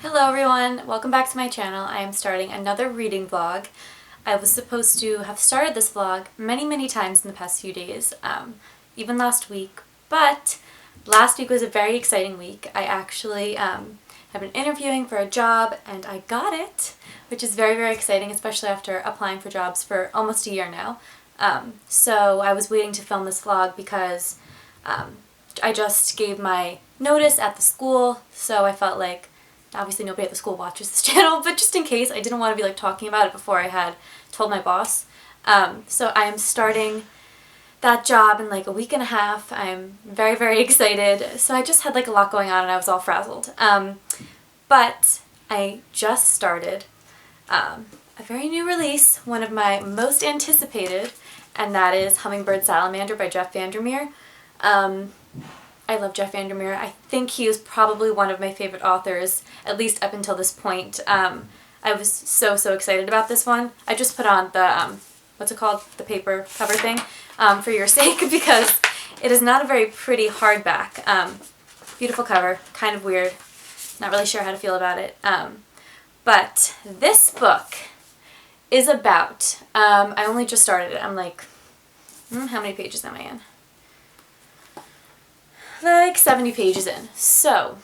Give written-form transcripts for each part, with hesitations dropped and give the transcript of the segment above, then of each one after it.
Hello everyone, welcome back to my channel. I am starting another reading vlog. I was supposed to have started this vlog many times in the past few days, even last week, but last week was a very exciting week. I actually have been interviewing for a job and I got it, which is very exciting, especially after applying for jobs for almost a year now. So I was waiting to film this vlog because I just gave my notice at the school, so I felt like obviously nobody at the school watches this channel, but just in case, I didn't want to be like talking about it before I had told my boss. So I am starting that job in like a week and a half. I'm very excited. So I just had like a lot going on and I was all frazzled. But I just started a very new release, one of my most anticipated, and that is Hummingbird Salamander by VanderMeer. I love VanderMeer. I think he is probably one of my favorite authors, at least up until this point. I was so excited about this one. I just put on the, what's it called? The paper cover thing, for your sake, because it is not a very pretty hardback. Beautiful cover, kind of weird. Not really sure how to feel about it. But this book is about, I only just started it. I'm like, how many pages am I in? Like 70 pages in. So,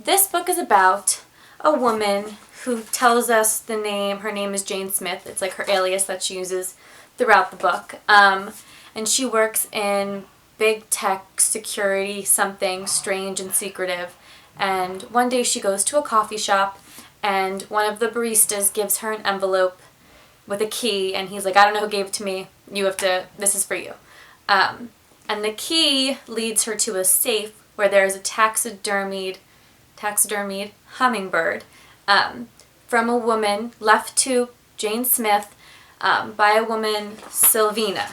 this book is about a woman who tells us the name. Her name is Jane Smith. It's like her alias that she uses throughout the book. And she works in big tech security, something strange and secretive. And one day she goes to a coffee shop and one of the baristas gives her an envelope with a key and he's like, I don't know who gave it to me. You have to, this is for you. And the key leads her to a safe where there is a taxidermied hummingbird from a woman left to Jane Smith by a woman, Sylvina.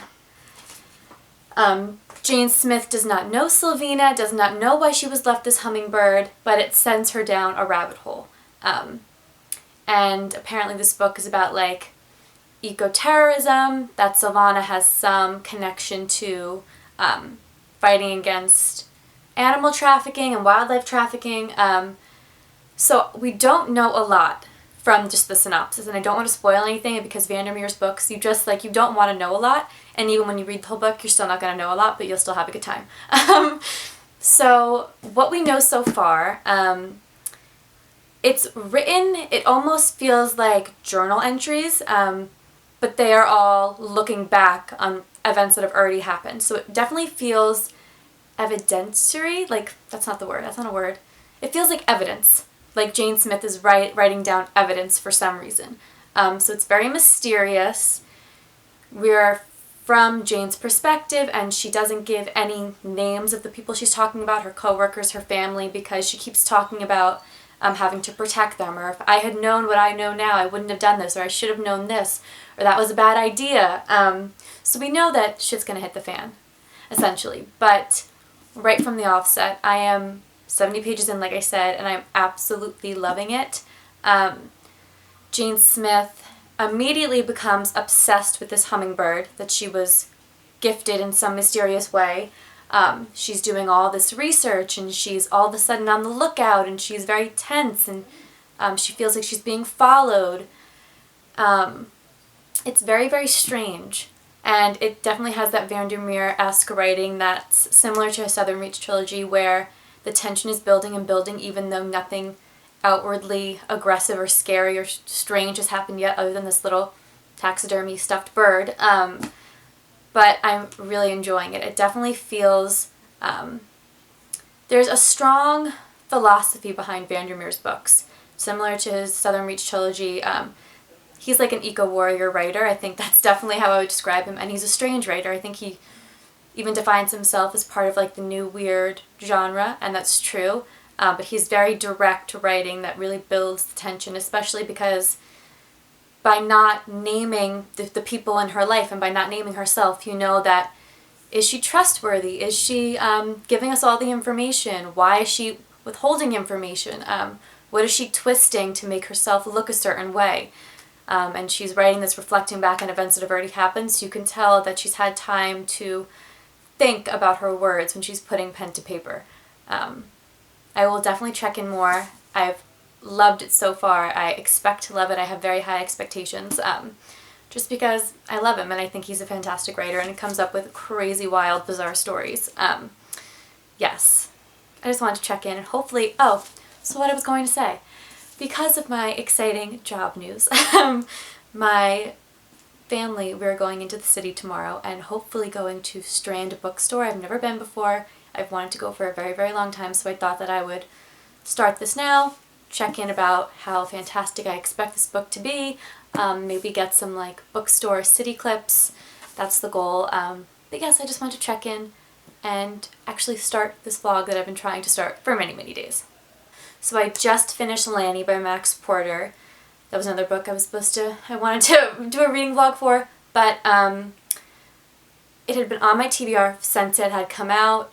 Jane Smith does not know Sylvina, does not know why she was left this hummingbird, but it sends her down a rabbit hole. And apparently this book is about like eco-terrorism, that Sylvina has some connection to fighting against animal trafficking and wildlife trafficking. So we don't know a lot from just the synopsis, and I don't want to spoil anything because VanderMeer's books, you don't want to know a lot, and even when you read the whole book, you're still not going to know a lot, but you'll still have a good time. So what we know so far, it's written, it almost feels like journal entries, but they are all looking back on events that have already happened. So it definitely feels evidentiary, like, that's not a word. It feels like evidence, like Jane Smith is writing down evidence for some reason. So it's very mysterious. We're from Jane's perspective, and she doesn't give any names of the people she's talking about, her coworkers, her family, because she keeps talking about having to protect them, or if I had known what I know now, I wouldn't have done this, or I should have known this, or that was a bad idea. So we know that shit's gonna hit the fan, essentially. But right from the offset, I am 70 pages in, like I said, and I'm absolutely loving it. Jane Smith immediately becomes obsessed with this hummingbird that she was gifted in some mysterious way. She's doing all this research and she's all of a sudden on the lookout and she's very tense and she feels like she's being followed. It's very strange, and it definitely has that VanderMeer-esque writing that's similar to a Southern Reach trilogy where the tension is building and building even though nothing outwardly aggressive or scary or strange has happened yet other than this little taxidermy stuffed bird. But I'm really enjoying it. It definitely feels, there's a strong philosophy behind VanderMeer's books, similar to his Southern Reach trilogy. He's like an eco-warrior writer. I think that's definitely how I would describe him, and he's a strange writer. I think he even defines himself as part of like the new weird genre, and that's true. But he's very direct writing that really builds the tension, especially because by not naming the people in her life and by not naming herself, you know that, is she trustworthy? Is she giving us all the information? Why is she withholding information? What is she twisting to make herself look a certain way? And she's writing this reflecting back on events that have already happened, so you can tell that she's had time to think about her words when she's putting pen to paper. I will definitely check in more. I've loved it so far. I expect to love it. I have very high expectations, just because I love him and I think he's a fantastic writer and comes up with crazy, wild, bizarre stories. Yes, I just wanted to check in and hopefully, so what I was going to say, because of my exciting job news, my family, we're going into the city tomorrow and hopefully going to Strand Book Store. I've never been before. I've wanted to go for a very, very long time, so I thought that I would start this now, check in about how fantastic I expect this book to be, maybe get some like bookstore city clips. That's the goal. But yes, I just wanted to check in and actually start this vlog that I've been trying to start for many, many days. So I just finished Lanny by Max Porter. That was another book I wanted to do a reading vlog for, but it had been on my TBR since it had come out.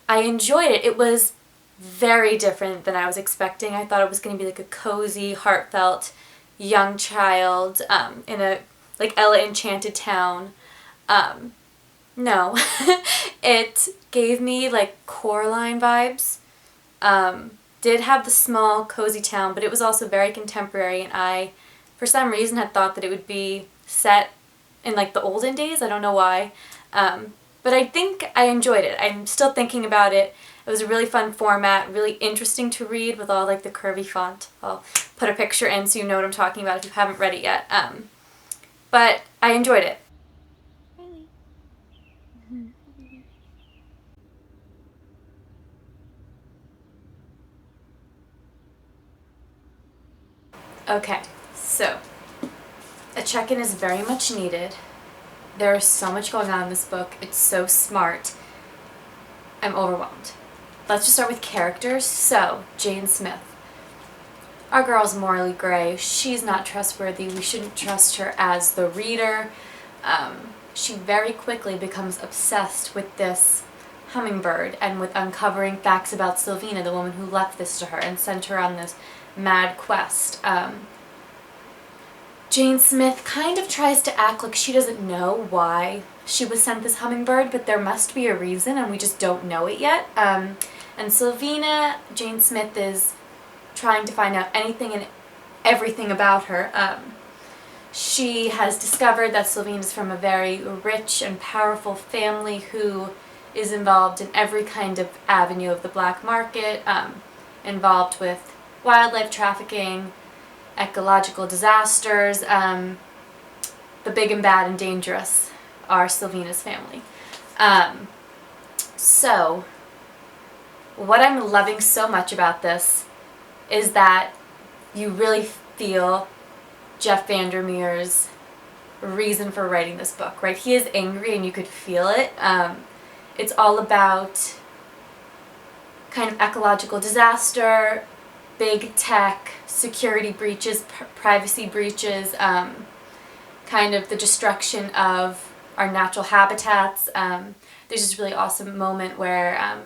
I enjoyed it. It was very different than I was expecting. I thought it was going to be like a cozy, heartfelt, young child in a like Ella Enchanted Town. No. It gave me like Coraline vibes. Did have the small, cozy town, but it was also very contemporary, and I, for some reason, had thought that it would be set in like the olden days. I don't know why. But I think I enjoyed it. I'm still thinking about it. It was a really fun format, really interesting to read with all like the curvy font. I'll put a picture in so you know what I'm talking about if you haven't read it yet. But I enjoyed it. Okay, so a check-in is very much needed. There is so much going on in this book. It's so smart. I'm overwhelmed. Let's just start with characters. So, Jane Smith. Our girl's morally gray. She's not trustworthy. We shouldn't trust her as the reader. She very quickly becomes obsessed with this Hummingbird and with uncovering facts about Sylvina, the woman who left this to her and sent her on this mad quest. Jane Smith kind of tries to act like she doesn't know why she was sent this hummingbird, but there must be a reason and we just don't know it yet. And Sylvina, Jane Smith is trying to find out anything and everything about her. She has discovered that Sylvina is from a very rich and powerful family who is involved in every kind of avenue of the black market, involved with wildlife trafficking, ecological disasters. The big and bad and dangerous are Sylvina's family. So, what I'm loving so much about this is that you really feel Jeff VanderMeer's reason for writing this book, right? He is angry and you could feel it. It's all about kind of ecological disaster, big tech, security breaches, privacy breaches, kind of the destruction of our natural habitats. There's this really awesome moment where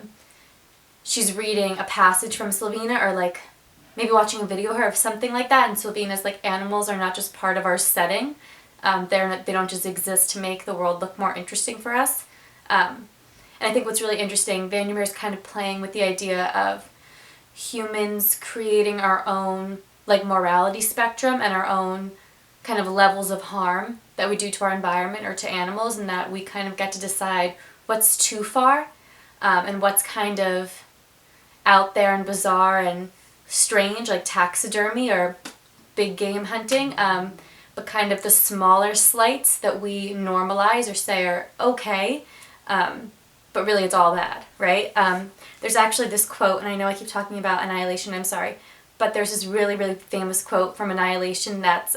she's reading a passage from Sylvina, or like maybe watching a video of her of something like that, and Sylvina's like, animals are not just part of our setting. They don't just exist to make the world look more interesting for us. And I think what's really interesting, VanderMeer is kind of playing with the idea of humans creating our own like morality spectrum and our own kind of levels of harm that we do to our environment or to animals, and that we kind of get to decide what's too far and what's kind of out there and bizarre and strange, like taxidermy or big game hunting, but kind of the smaller slights that we normalize or say are okay, but really it's all bad, right? There's actually this quote, and I know I keep talking about Annihilation, I'm sorry, but there's this really, really famous quote from Annihilation that's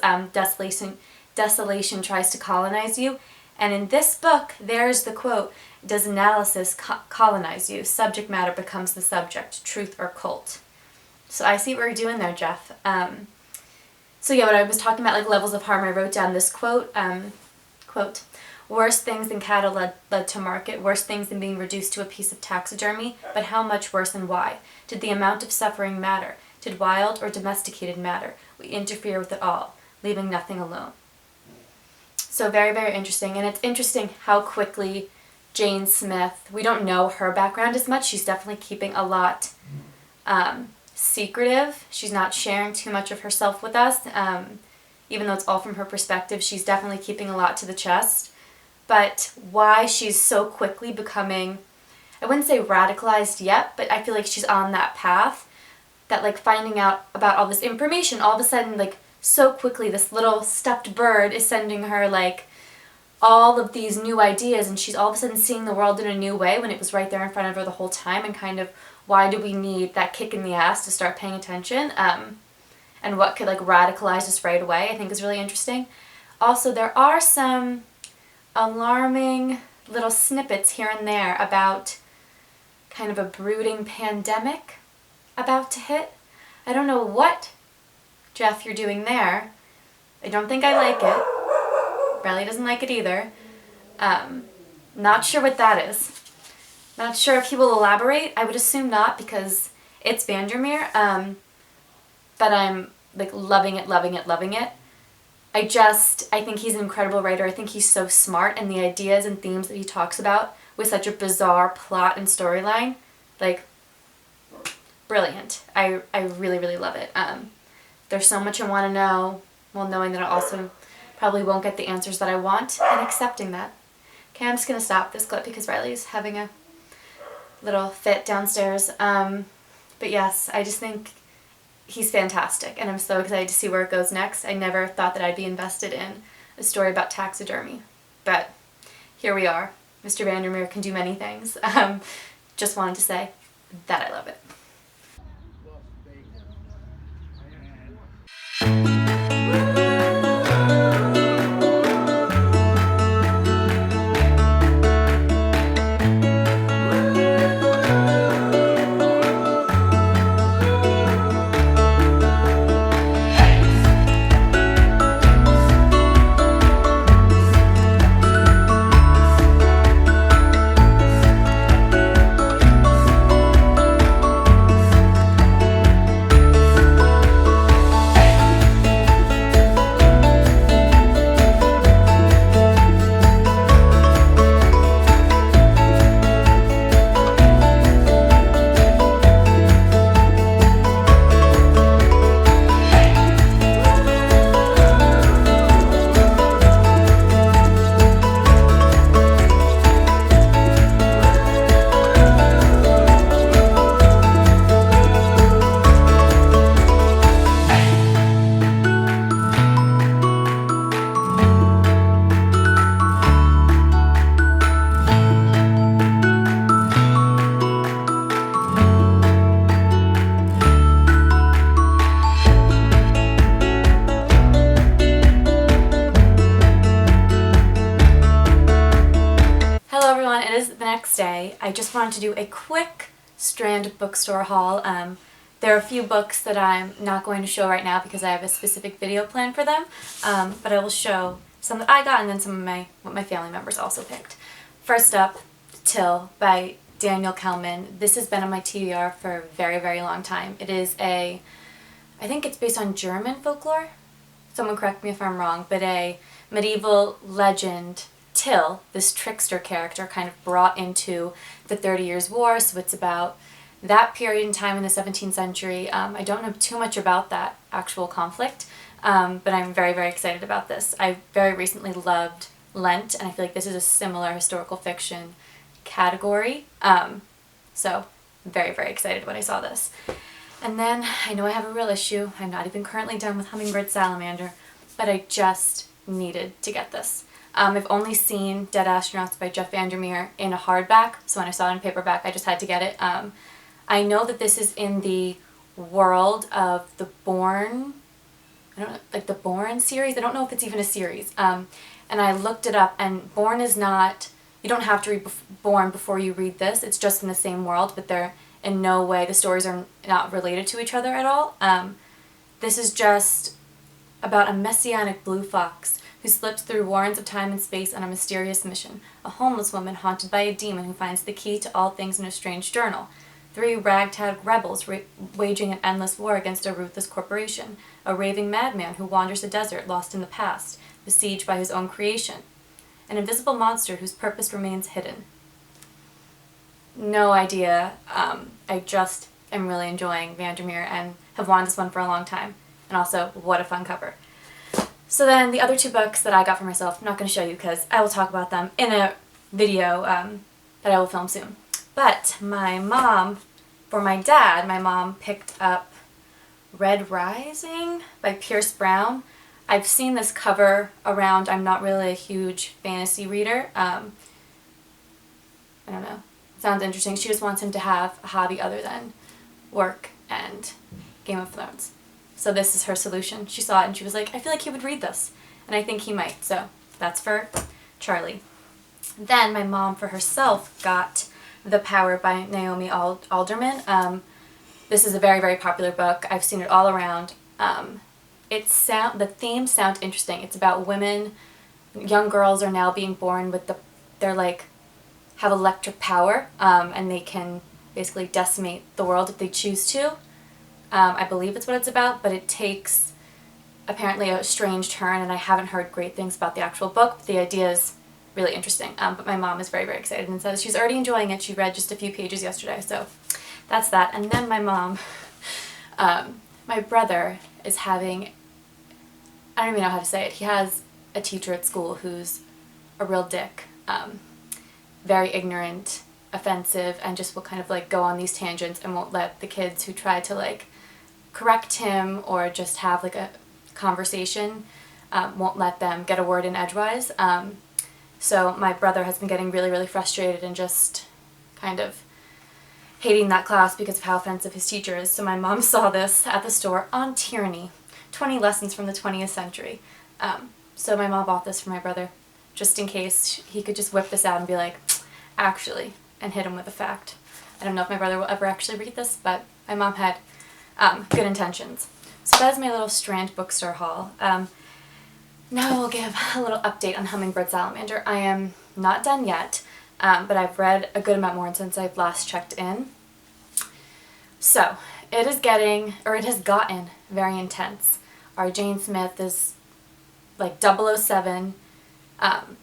desolation tries to colonize you. And in this book, there's the quote, does analysis colonize you? Subject matter becomes the subject, truth or cult. So I see what we're doing there, Jeff. So yeah, when I was talking about like levels of harm, I wrote down this quote, quote, worse things than cattle led to market, worse things than being reduced to a piece of taxidermy, but how much worse and why? Did the amount of suffering matter? Did wild or domesticated matter? We interfere with it all, leaving nothing alone. So very, very interesting, and it's interesting how quickly Jane Smith, we don't know her background as much, she's definitely keeping a lot secretive. She's not sharing too much of herself with us. Even though it's all from her perspective, she's definitely keeping a lot to the chest. But why she's so quickly becoming, I wouldn't say radicalized yet, but I feel like she's on that path, that like finding out about all this information, all of a sudden like so quickly this little stuffed bird is sending her like all of these new ideas, and she's all of a sudden seeing the world in a new way when it was right there in front of her the whole time, and kind of why do we need that kick in the ass to start paying attention, and what could like radicalize us right away, I think is really interesting. Also, there are some alarming little snippets here and there about kind of a brooding pandemic about to hit. I don't know what, Jeff, you're doing there. I don't think I like it. Riley doesn't like it either. Not sure what that is. Not sure if he will elaborate. I would assume not, because it's VanderMeer. But I'm like loving it, loving it, loving it. I think he's an incredible writer. I think he's so smart, and the ideas and themes that he talks about with such a bizarre plot and storyline, like, brilliant. I really, really love it. There's so much I want to know, while knowing that I also probably won't get the answers that I want, and accepting that. Okay, I'm just going to stop this clip because Riley's having a little fit downstairs. But yes, I just think he's fantastic, and I'm so excited to see where it goes next. I never thought that I'd be invested in a story about taxidermy, but here we are. Mr. VanderMeer can do many things. Just wanted to say that I love it. Day. I just wanted to do a quick Strand Bookstore haul. There are a few books that I'm not going to show right now because I have a specific video plan for them, but I will show some that I got and then some of what my family members also picked. First up, Till by Daniel Kelman. This has been on my TBR for a very, very long time. It is I think it's based on German folklore. Someone correct me if I'm wrong, but a medieval legend, Till, this trickster character, kind of brought into the 30 Years' War, so it's about that period in time in the 17th century. I don't know too much about that actual conflict, but I'm very, very excited about this. I very recently loved Lent, and I feel like this is a similar historical fiction category, so I'm very, very excited when I saw this. And then, I know I have a real issue. I'm not even currently done with Hummingbird Salamander, but I just needed to get this. I've only seen Dead Astronauts by Jeff VanderMeer in a hardback, so when I saw it in paperback, I just had to get it. I know that this is in the world of the Bourne, I don't know, like the Bourne series. I don't know if it's even a series. And I looked it up, and Bourne is not, you don't have to read Bourne before you read this. It's just in the same world, but they're in no way, the stories are not related to each other at all. This is just about a messianic blue fox who slips through warrens of time and space on a mysterious mission, a homeless woman haunted by a demon who finds the key to all things in a strange journal, 3 ragtag rebels waging an endless war against a ruthless corporation, a raving madman who wanders the desert lost in the past, besieged by his own creation, an invisible monster whose purpose remains hidden. No idea. I just am really enjoying VanderMeer and have wanted this one for a long time. And also, what a fun cover. So then the other two books that I got for myself, I'm not going to show you because I will talk about them in a video that I will film soon. But my mom, for my dad, my mom picked up Red Rising by Pierce Brown. I've seen this cover around. I'm not really a huge fantasy reader. I don't know. Sounds interesting. She just wants him to have a hobby other than work and Game of Thrones. So this is her solution. She saw it and she was like, I feel like he would read this. And I think he might. So that's for Charlie. Then my mom for herself got The Power by Naomi Alderman. This is a very, very popular book. I've seen it all around. The themes sound interesting. It's about women, young girls are now being born with have electric power, and they can basically decimate the world if they choose to. I believe it's what it's about, but it takes apparently a strange turn, and I haven't heard great things about the actual book, but the idea is really interesting. But my mom is very, very excited and says she's already enjoying it. She read just a few pages yesterday, so that's that. And then my mom, my brother is having, I don't even know how to say it, he has a teacher at school who's a real dick, very ignorant, offensive, and just will kind of like go on these tangents and won't let the kids who try to like correct him or just have like a conversation, won't let them get a word in edgewise. So my brother has been getting really, really frustrated and just kind of hating that class because of how offensive his teacher is. So my mom saw this at the store on tyranny, 20 lessons from the 20th century. So my mom bought this for my brother just in case he could just whip this out and be like, actually, and hit him with a fact. I don't know if my brother will ever actually read this, but my mom had good intentions. So that is my little Strand Bookstore haul. Now I will give a little update on Hummingbird Salamander. I am not done yet, but I've read a good amount more since I've last checked in. So it is it has gotten very intense. Our Jane Smith is like 007,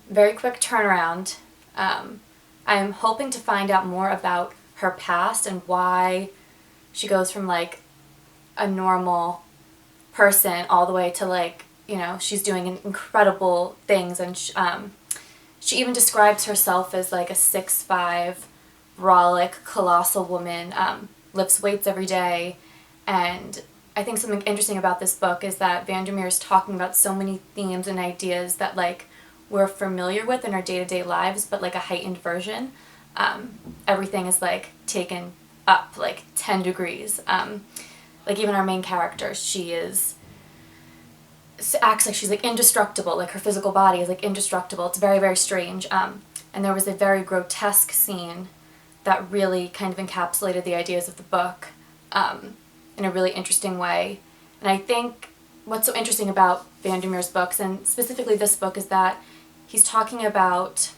very quick turnaround. I'm hoping to find out more about her past and why she goes from like a normal person all the way to like, you know, she's doing incredible things, and she even describes herself as like a 6'5", brolic, colossal woman, lifts weights every day. And I think something interesting about this book is that VanderMeer is talking about so many themes and ideas that like we're familiar with in our day-to-day lives, but like a heightened version. Everything is like taken up like 10 degrees. Like even our main character, acts like she's like indestructible, like her physical body is like indestructible. It's very, very strange. And there was a very grotesque scene that really kind of encapsulated the ideas of the book in a really interesting way. And I think what's so interesting about VanderMeer's books, and specifically this book, is that he's talking about,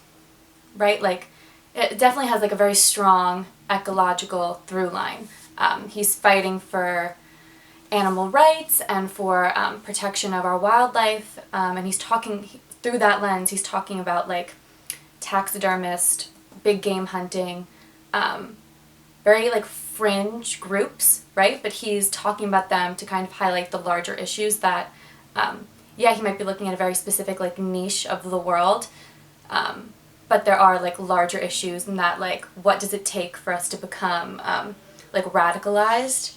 right, like it definitely has like a very strong ecological through line. He's fighting for animal rights and for protection of our wildlife, and he's talking, through that lens, he's talking about like taxidermist, big game hunting, very like fringe groups, right? But he's talking about them to kind of highlight the larger issues that, yeah, he might be looking at a very specific like niche of the world, but there are like larger issues in that, like, what does it take for us to become like radicalized?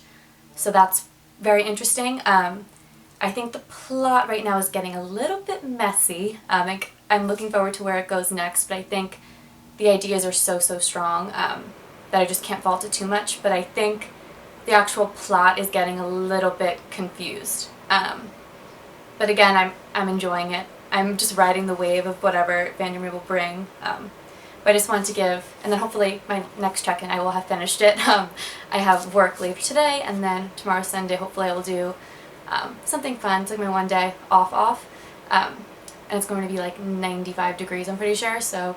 So that's very interesting. I think the plot right now is getting a little bit messy. I'm looking forward to where it goes next, but I think the ideas are so strong that I just can't fault it too much. But I think the actual plot is getting a little bit confused. But again, I'm enjoying it. I'm just riding the wave of whatever VanderMeer will bring. But I just wanted to give, and then hopefully my next check-in I will have finished it. I have work later today, and then tomorrow Sunday hopefully I will do something fun. It's like my one day off. And it's going to be like 95 degrees, I'm pretty sure, so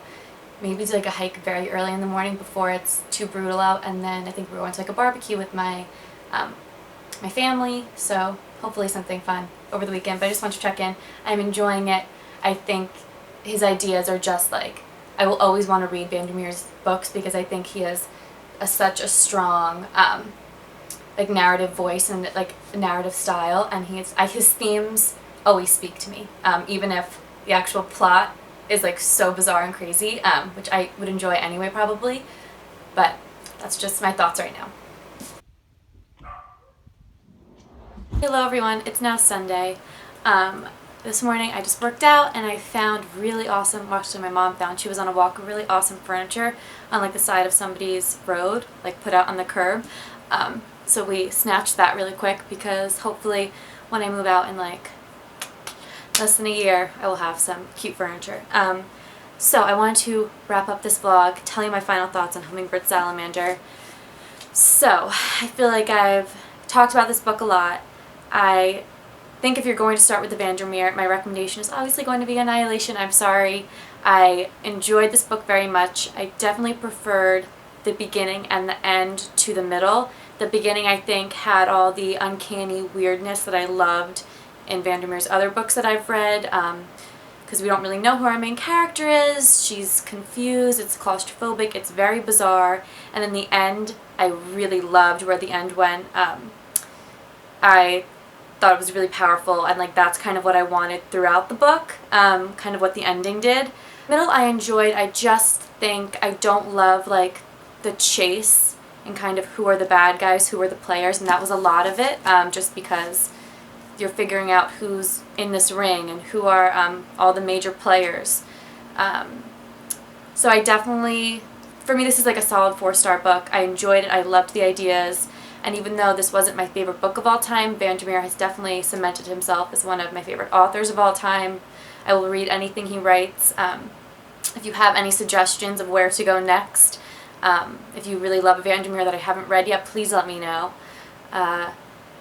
maybe do like a hike very early in the morning before it's too brutal out, and then I think we're going to like a barbecue with my my family, so hopefully something fun over the weekend. But I just want to check in. I'm enjoying it. I think his ideas are just like, I will always want to read VanderMeer's books because I think he has such a strong like narrative voice and like narrative style, and his themes always speak to me, even if the actual plot is like so bizarre and crazy, which I would enjoy anyway probably, but that's just my thoughts right now. Hello everyone, it's now Sunday. This morning I just worked out and I found really awesome, well, actually my mom found, she was on a walk, really awesome furniture on like the side of somebody's road, like put out on the curb. So we snatched that really quick because hopefully when I move out in like less than a year I will have some cute furniture. So I wanted to wrap up this vlog, tell you my final thoughts on Hummingbird Salamander. So I feel like I've talked about this book a lot. I think if you're going to start with the VanderMeer, my recommendation is obviously going to be Annihilation. I'm sorry. I enjoyed this book very much. I definitely preferred the beginning and the end to the middle. The beginning, I think, had all the uncanny weirdness that I loved in VanderMeer's other books that I've read, because we don't really know who our main character is. She's confused, it's claustrophobic, it's very bizarre. And then the end, I really loved where the end went. I thought it was really powerful, and like that's kind of what I wanted throughout the book, kind of what the ending did. Middle I enjoyed. I just think I don't love like the chase and kind of who are the bad guys, who are the players, and that was a lot of it, just because you're figuring out who's in this ring and who are all the major players. So I definitely, for me this is like a solid 4-star book. I enjoyed it, I loved the ideas. And even though this wasn't my favorite book of all time, VanderMeer has definitely cemented himself as one of my favorite authors of all time. I will read anything he writes. If you have any suggestions of where to go next, if you really love a VanderMeer that I haven't read yet, please let me know.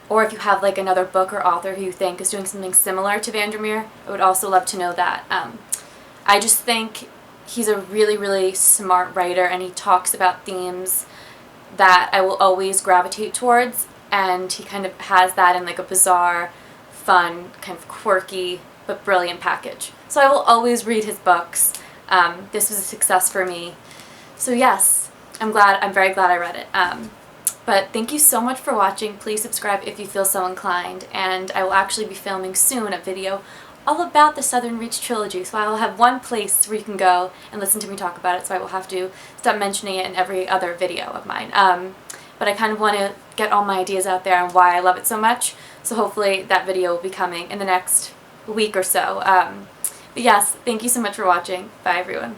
Or if you have like another book or author who you think is doing something similar to VanderMeer, I would also love to know that. I just think he's a really, really smart writer, and he talks about themes that I will always gravitate towards, and he kind of has that in like a bizarre, fun, kind of quirky, but brilliant package. So I will always read his books. This was a success for me. So yes, I'm very glad I read it. But thank you so much for watching. Please subscribe if you feel so inclined, and I will actually be filming soon a video all about the Southern Reach trilogy, so I will have one place where you can go and listen to me talk about it, so I will have to stop mentioning it in every other video of mine. But I kind of want to get all my ideas out there on why I love it so much, so hopefully that video will be coming in the next week or so. But yes, thank you so much for watching. Bye everyone.